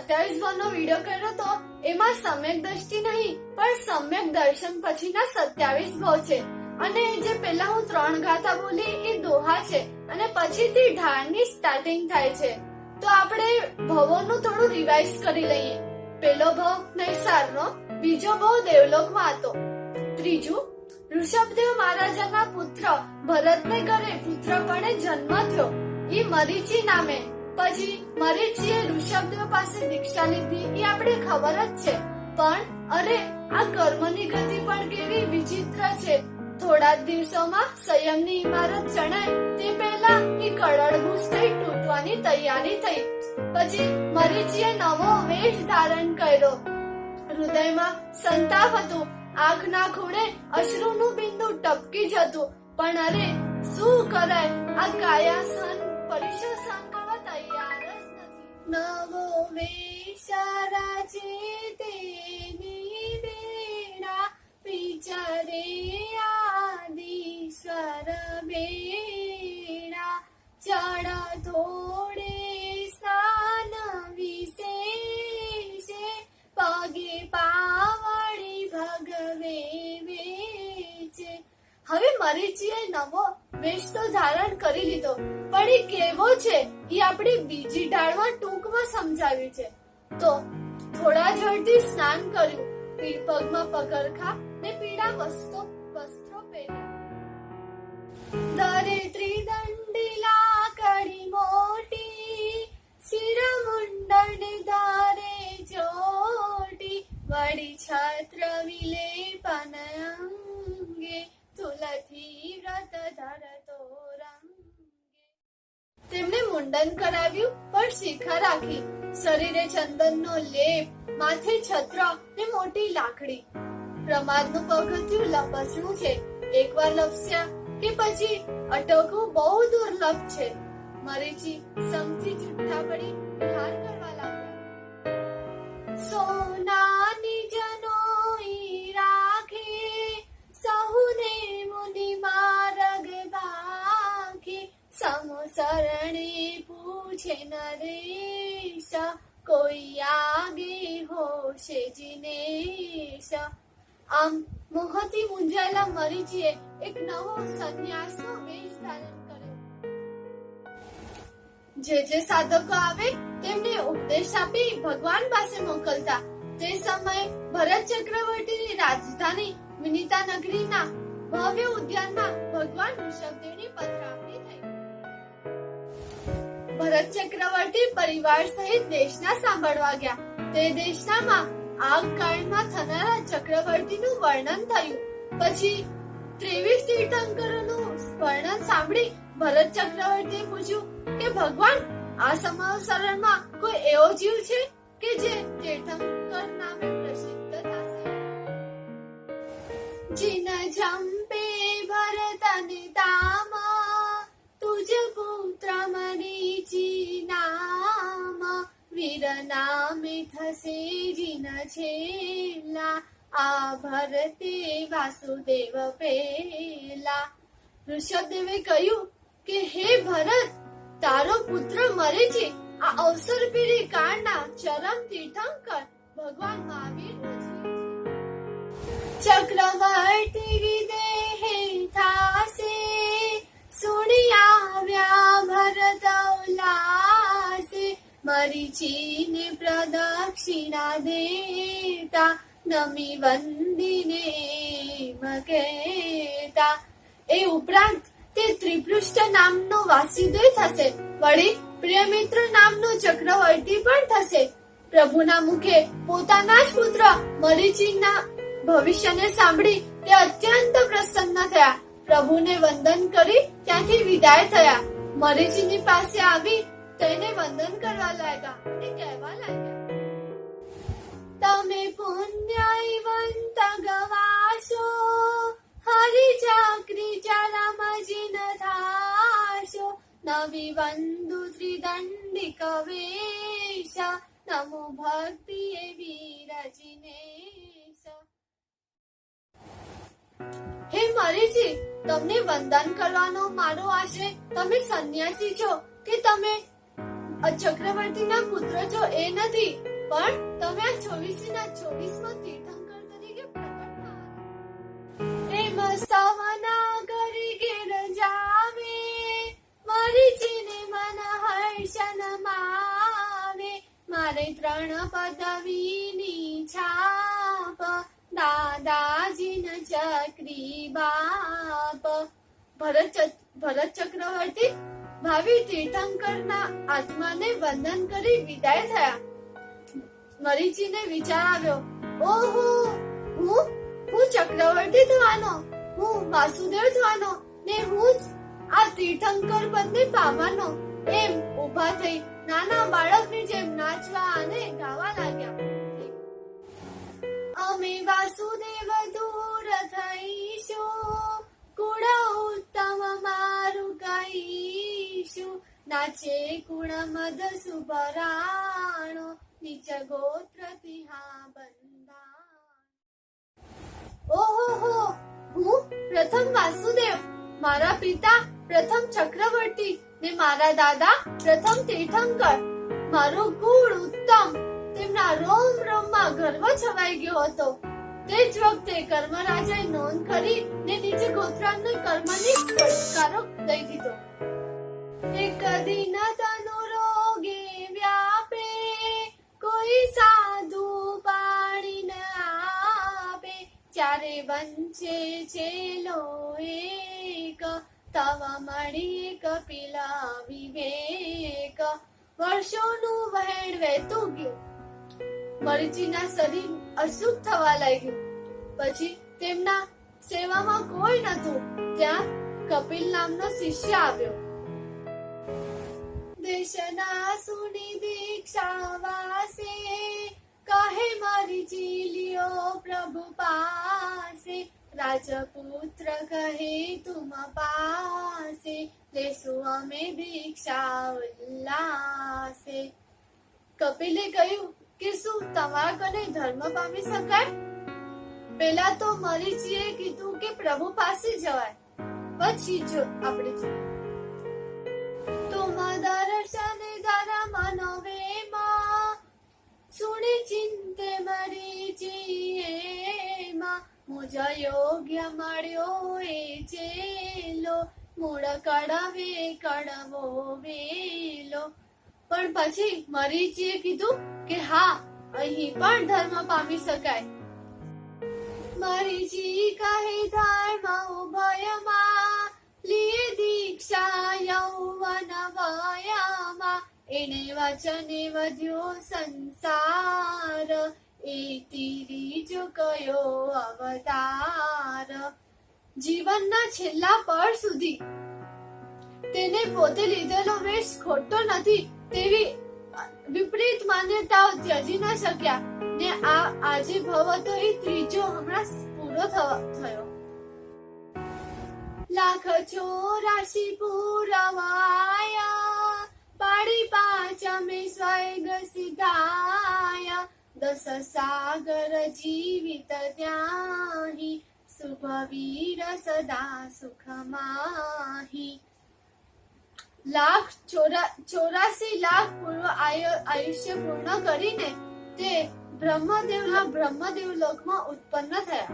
27 ભાવનો વિડીયો કર્યો તો એમાં સમ્યક દ્રષ્ટિ નહીં પણ સમ્યક દર્શન પછીના 27 ભાવ છે. અને જે પેલા હું 3 ગાથા બોલી એ દોહા છે અને પછીથી ઢાળની સ્ટાર્ટિંગ થાય છે. તો આપણે ભાવોનું થોડું રિવાઇઝ કરી લઈએ. પેલો ભાવ નૈસારનો, બીજો ભાવ દેવલોકમાં હતો, ત્રીજું ઋષભદેવ મહારાજાના પુત્ર ભરતને ઘરે પુત્રપણે જન્મ થયો, એ મરીચી નામે. પછી મરીચીએ ઋષભદેવ પાસે દીક્ષા લીધી એ આપણે ખબર જ છે. પણ અરે આ કર્મની ગતિ પણ કેવી વિચિત્ર છે. થોડા જ દિવસોમાં સંયમની ઇમારત જણાય તે પહેલા એ કળળભૂસ થઈ તૂટવાની તૈયારી થઈ. પછી મરીચીએ નવો વેશ ધારણ કર્યો. હૃદયમાં સંતાપ હતું, આંખના ખૂણે અશ્રુનું બિંદુ ટપકી જતું. પણ અરે શું કરાય, આ કાયા પરીક્ષા સહન કરવા તૈયાર જ નથી. નવો વેશ રાજે તેની બેડા વિચારે આદિશ્વર બેડા. ચડા થોડે સ્નાન વિશેષે પગે પાવડી ભગવે વેચે. હવે મરીચીએ નવો વેશ તો ધારણ કરી લીધો, પણ એ કેવો છે એ આપણી બીજી ઢાળમાં ટૂંકમાં સમજાવ્યું છે. તો થોડા જળથી સ્નાન કર્યું, પગમાં પગરખા ને પીળા વસ્ત્રો પહેર્યા. દરે ત્રિદંડી લાકડી મોટી, શિર મુંડન ધારે ચોટી. વળી છત્ર વિલેપન અંગે, તુલસી વ્રત ધરતો રંગે. તેમને મુંડન કરાવ્યું, પણ શિખા રાખી. શરીરે ચંદનનો લેપ, માથે છત્ર ને મોટી લાકડી. પ્રમાદનું પગથિયું લપસણું છે, એકવાર લપસ્યા કે પછી અટકવું બહુ દુર્લભ છે. મરીચી સમથી છૂટા પડી વિહાર કરવા લાગ્યા. સોનાની જનોઈ રાખે, સહુને મુનિ માર્ગ બાખે. સમસરણે પૂછે નરેશ, કોઈ આગે હોશે જીનેશ. આમ મોહથી મૂંઝાયેલા મરીચીએ એક નવો સંન્યાસનો વેશ ધારણ કર્યો. જે સાધકો આવે તેમને ઉપદેશ આપી ભગવાન પાસે મોકલતા. તે સમયે ભરત ચક્રવર્તીની રાજધાની વિનિતા નગરીના ભવ્ય ઉદ્યાનમાં ભગવાન ઋષભદેવની પધરામણી થઈ. ભરત ચક્રવર્તી પરિવાર સહિત દેશના સાંભળવા ગયા. તે દેશનામાં આ કાળમાં થનારા ચક્રવર્તીનું વર્ણન થયું. પછી 23 તીર્થંકરોનું વર્ણન સાંભળી ભરત ચક્રવર્તીએ પૂછ્યું કે ભગવાન, આ સંવત્સરમાં કોઈ એવો જીવ છે કે જે તીર્થંકર નામે પ્રસિદ્ધ થશે? જીન જંપે ભરતને તામા, તુજ પુત્ર મરીચી નામ. વીર નામે થશે જીન છેલા, આ ભરતે વાસુદેવ પેલા. ઋષભદેવે કહ્યું કે હે ભરત, તારો પુત્ર મરીચી આ અવસર પીરી કાળના ચરમ તીર્થંકર ભગવાન મહાવીરનો જીવ છે. ચક્રવર્તી વિદેહે થાસે, સુણી આવ્યા ભરત ઉલ્લાસે. મરીચીને પ્રદક્ષિણા દેતા, નમી વંદીને મકેતા. એ ઉપરાંત તે ત્રિપૃષ્ઠ નામનો વાસુદેવ થશે. વળી પ્રિયમિત્ર નામનો ચક્રવર્તી પણ થશે. પ્રભુના મુખે પોતાના જ પુત્ર મરીચીના ભવિષ્યને સાંભળી તે અત્યંત પ્રસન્ન થયા. પ્રભુને વંદન કરી ત્યાંથી વિદાય થયા. મરીચીની પાસે આવી તેને વંદન કરવા લાગ્યા અને કહેવા લાગ્યા, તમે પુણ્યવંત ગવાશો, હરિ ચાકરી ચાલામજી ન થાશો. નવી બંધુ ત્રિદંડી કવેશ, નમો ભક્તિ એવી રજનીશ. હે મરીચી, તમને વંદન કરવાનો મારો આશય તમે સંન્યાસી છો કે તમે ચક્રવર્તીના પુત્ર છો એ નથી. પણ તમે આ 24 તીર્થંકર તરીકે પ્રગટ થયા. એમ સવના કરી ઘેર જાવે, મરીચીને મન હર્ષન માવે. મારે 3 પદવીની છાપ, દાદાજીન ચક્રી બાપ. ભરત ચક્રવર્તી ભાવિ તીર્થંકરના આત્માને વંદન કરી વિદાય થયા. મરીચીને વિચાર આવ્યો, ઓહો, હું ચક્રવર્તી થવાનો, હું વાસુદેવ થવાનો ને હું જ આ તીર્થંકર પદને પામવાનો. એમ ઊભા થઈ નાના બાળકની જેમ નાચવા અને ગાવા લાગ્યા. અમે વાસુદેવ દૂર થઈશું, કુળ ઉત્તમ મારું કહીશું. નાચે કુળ મદ સુભરાણો, નીચ ગોત્ર તિહા બંધા. ઓહો, હું પ્રથમ વાસુદેવ, મારા પિતા પ્રથમ ચક્રવર્તી ને મારા દાદા પ્રથમ તીર્થંકર. મારું કુળ ઉત્તમ. તેમના રોમ રોમમાં ગર્વ છવાઈ ગયો હતો. તે જ વખતે કર્મરાજાએ નોંધ કરી ને નીચે ગોત્રાને કર્મની પડકારો દઈ દીધો. એક દિન તનુ રોગે વ્યાપે, કોઈ સાધુ પાણી ન આપે. ચારે વંચે છેલ્લો એક, તવ મળી કપિલા વિવેક. વર્ષોનું વહેણ વહેતું ગયું. મરીચીના શરીર અશુદ્ધ થવા લાગ્યું. પછી તેમના સેવામાં કોઈ નતું. ત્યાં કપિલ નામનો શિષ્ય આવ્યો. દેશના સુની દીક્ષા વાસે, કહે મરીચી લ્યો પ્રભુ પાસે. રાજપુત્ર કહે તુમ પાસે, લેશું અમે દીક્ષા ઉલ્લાસે. કપિલે કહ્યું કે શું તમારા કને ધર્મ પામી શકાય? પેલા તો મરીચીએ કીધું કે પ્રભુ પાસે જવાય. પછી જો આપણે તુમ દર્શન ધર્મ નો વેમાં, સુણી ચિંતે મરીચીએમાં. મુજ યોગ્ય મળ્યો એ ચેલો, મૂળ કડવે કડવો વેલો. પણ પછી મરીચીએ કીધું કે હા, અહીં પણ ધર્મ પામી શકાય. મરીચી કહે ધર્મ ઉભયમાં, લીએ દીક્ષા યૌવન વયમાં. એને વચને વધ્યો સંસાર, એ ત્રીજો કયો અવતાર. જીવનના છેલ્લા પળ સુધી તેને પોતે લીધેલો વેશ ખોટો નથી તેવી વિપરીત માન્યતાઓ ત્યજી ન શક્યા ને આજે ભવ તો એ ત્રીજો હમણાં પૂરો થયો. 184 પૂરવાયા, પાડી 5 સ્વર્ગ સિધાયા. 10 સાગર જીવિત ત્યાહી, શુભવીર સદા સુખમાહી. 84 લાખ પૂર્વ આયુષ્ય પૂર્ણ કરીને તે બ્રહ્મદેવ લોકમાં ઉત્પન્ન થયા.